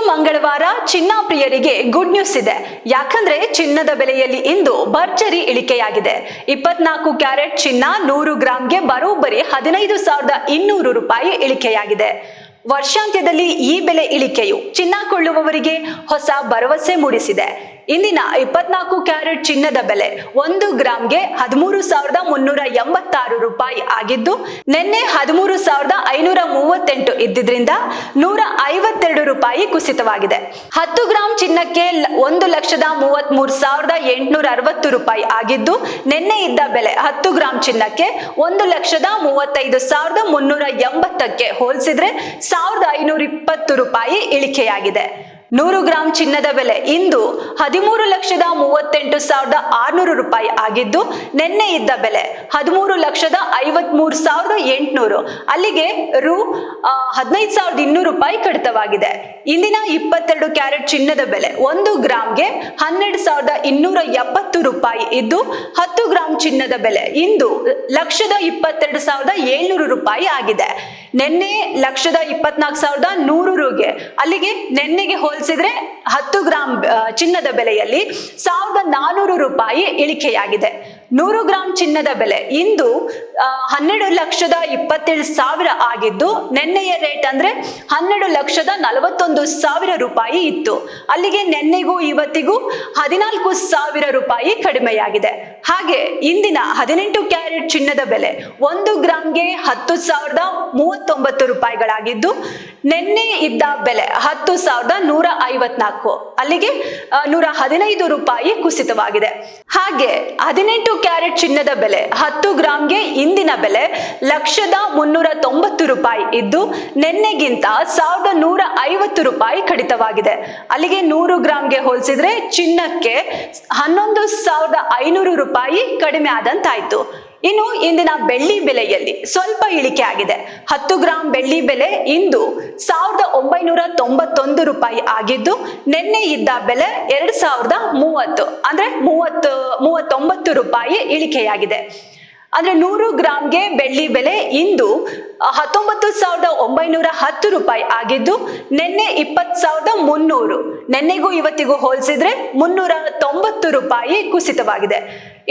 ಮಂಗಳವಾರ ಚಿನ್ನ ಪ್ರಿಯರಿಗೆ ಗುಡ್ ನ್ಯೂಸ್ ಇದೆ. ಯಾಕಂದ್ರೆ ಚಿನ್ನದ ಬೆಲೆಯಲ್ಲಿ ಇಂದು ಭರ್ಜರಿ ಇಳಿಕೆಯಾಗಿದೆ. 24 ಕ್ಯಾರೆಟ್ ಚಿನ್ನ 100 ಗ್ರಾಂಗೆ ಬರೋಬ್ಬರಿ 15,200 ರೂಪಾಯಿ ಇಳಿಕೆಯಾಗಿದೆ. ವರ್ಷಾಂತ್ಯದಲ್ಲಿ ಈ ಬೆಲೆ ಇಳಿಕೆಯು ಚಿನ್ನ ಕೊಳ್ಳುವವರಿಗೆ ಹೊಸ ಭರವಸೆ ಮೂಡಿಸಿದೆ. ಇಂದಿನ 24 ಕ್ಯಾರೆಟ್ ಚಿನ್ನದ ಬೆಲೆ 1 ಗ್ರಾಂಗೆ 13,386 ರೂಪಾಯಿ ಆಗಿದ್ದು, ನಿನ್ನೆ 13,538 ಇದ್ದಿದ್ರಿಂದ 152 ರೂಪಾಯಿ ಕುಸಿತವಾಗಿದೆ. 10 ಗ್ರಾಂ ಚಿನ್ನಕ್ಕೆ 1,33,860 ರೂಪಾಯಿ ಆಗಿದ್ದು, ನಿನ್ನೆ ಇದ್ದ ಬೆಲೆ 10 ಗ್ರಾಂ ಚಿನ್ನಕ್ಕೆ 1,35,380ಕ್ಕೆ ಹೋಲಿಸಿದ್ರೆ 1,520 ರೂಪಾಯಿ ಇಳಿಕೆಯಾಗಿದೆ. 100 ಗ್ರಾಂ ಚಿನ್ನದ ಬೆಲೆ ಇಂದು 13,38,600 ರೂಪಾಯಿ ಆಗಿದ್ದು, ನಿನ್ನೆ ಇದ್ದ ಬೆಲೆ 13,53,800, ಅಲ್ಲಿಗೆ ರು 15,200 ರೂಪಾಯಿ ಕಡಿತವಾಗಿದೆ. ಇಂದಿನ 22 ಕ್ಯಾರೆಟ್ ಚಿನ್ನದ ಬೆಲೆ 1 ಗ್ರಾಂಗೆ 12,270 ರೂಪಾಯಿ ಇದ್ದು, 10 ಗ್ರಾಂ ಚಿನ್ನದ ಬೆಲೆ ಇಂದು 1,22,700 ರೂಪಾಯಿ ಆಗಿದೆ. ನಿನ್ನೆ 1,24,100 ರೂಗೆ, ಅಲ್ಲಿಗೆ ನಿನ್ನೆಗೆ ಹೋಲಿಸಿದ್ರೆ 10 ಗ್ರಾಂ ಚಿನ್ನದ ಬೆಲೆಯಲ್ಲಿ 1,400 ರೂಪಾಯಿ ಇಳಿಕೆಯಾಗಿದೆ. 100 ಗ್ರಾಂ ಚಿನ್ನದ ಬೆಲೆ ಇಂದು 12,27,000 ಆಗಿದ್ದು, ನಿನ್ನೆಯ ರೇಟ್ ಅಂದ್ರೆ 12,41,000 ರೂಪಾಯಿ ಇತ್ತು. ಅಲ್ಲಿಗೆ ನಿನ್ನೆಗೂ ಇವತ್ತಿಗೂ 14,000 ರೂಪಾಯಿ ಕಡಿಮೆಯಾಗಿದೆ. ಹಾಗೆ ಇಂದಿನ 18 ಕ್ಯಾರೆಟ್ ಚಿನ್ನದ ಬೆಲೆ 1 ಗ್ರಾಂಗೆ 10,039 ರೂಪಾಯಿಗಳಾಗಿದ್ದು, ನಿನ್ನೆ ಇದ್ದ ಬೆಲೆ 10,154, ಅಲ್ಲಿಗೆ 115 ರೂಪಾಯಿ ಕುಸಿತವಾಗಿದೆ. ಹಾಗೆ 18 ಕ್ಯಾರೆಟ್ ಚಿನ್ನದ ಬೆಲೆ 10 ಗ್ರಾಂಗೆ ಇಂದಿನ ಬೆಲೆ 1,390 ರೂಪಾಯಿ ಇದ್ದು, ನಿನ್ನೆಗಿಂತ 1,150 ರೂಪಾಯಿ ಕಡಿತವಾಗಿದೆ. ಅಲ್ಲಿಗೆ 100 ಗ್ರಾಂಗೆ ಹೋಲಿಸಿದ್ರೆ ಚಿನ್ನಕ್ಕೆ 11,500 ರೂಪಾಯಿ ಕಡಿಮೆ ಆದಂತಾಯ್ತು. ಇನ್ನು ಇಂದಿನ ಬೆಳ್ಳಿ ಬೆಲೆಯಲ್ಲಿ ಸ್ವಲ್ಪ ಇಳಿಕೆ ಆಗಿದೆ. 10 ಗ್ರಾಂ ಬೆಳ್ಳಿ ಬೆಲೆ ಇಂದು 1,991 ರೂಪಾಯಿ ಆಗಿದ್ದು, ನಿನ್ನೆ ಇದ್ದ ಬೆಲೆ 2,030, ಅಂದ್ರೆ 39 ರೂಪಾಯಿ ಇಳಿಕೆಯಾಗಿದೆ. ಅಂದ್ರೆ 100 ಗ್ರಾಂಗೆ ಬೆಳ್ಳಿ ಬೆಲೆ ಇಂದು 19,910 ರೂಪಾಯಿ ಆಗಿದ್ದು, ನಿನ್ನೆ 20,300, ನಿನ್ನೆಗೂ ಇವತ್ತಿಗೂ ಹೋಲಿಸಿದ್ರೆ 390 ರೂಪಾಯಿ ಕುಸಿತವಾಗಿದೆ.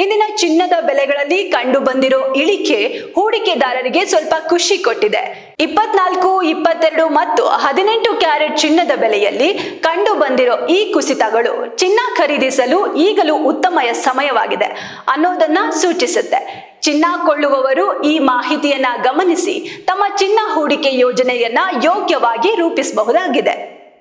ಇಂದಿನ ಚಿನ್ನದ ಬೆಲೆಗಳಲ್ಲಿ ಕಂಡು ಬಂದಿರೋ ಇಳಿಕೆ ಹೂಡಿಕೆದಾರರಿಗೆ ಸ್ವಲ್ಪ ಖುಷಿ ಕೊಟ್ಟಿದೆ. 24, 22 ಮತ್ತು 18 ಕ್ಯಾರೆಟ್ ಚಿನ್ನದ ಬೆಲೆಯಲ್ಲಿ ಕಂಡು ಬಂದಿರೋ ಈ ಕುಸಿತಗಳು ಚಿನ್ನ ಖರೀದಿಸಲು ಈಗಲೂ ಉತ್ತಮ ಸಮಯವಾಗಿದೆ ಅನ್ನೋದನ್ನ ಸೂಚಿಸುತ್ತೆ. ಚಿನ್ನ ಕೊಳ್ಳುವವರು ಈ ಮಾಹಿತಿಯನ್ನ ಗಮನಿಸಿ ತಮ್ಮ ಚಿನ್ನ ಹೂಡಿಕೆ ಯೋಜನೆಯನ್ನ ಯೋಗ್ಯವಾಗಿ ರೂಪಿಸಬಹುದಾಗಿದೆ.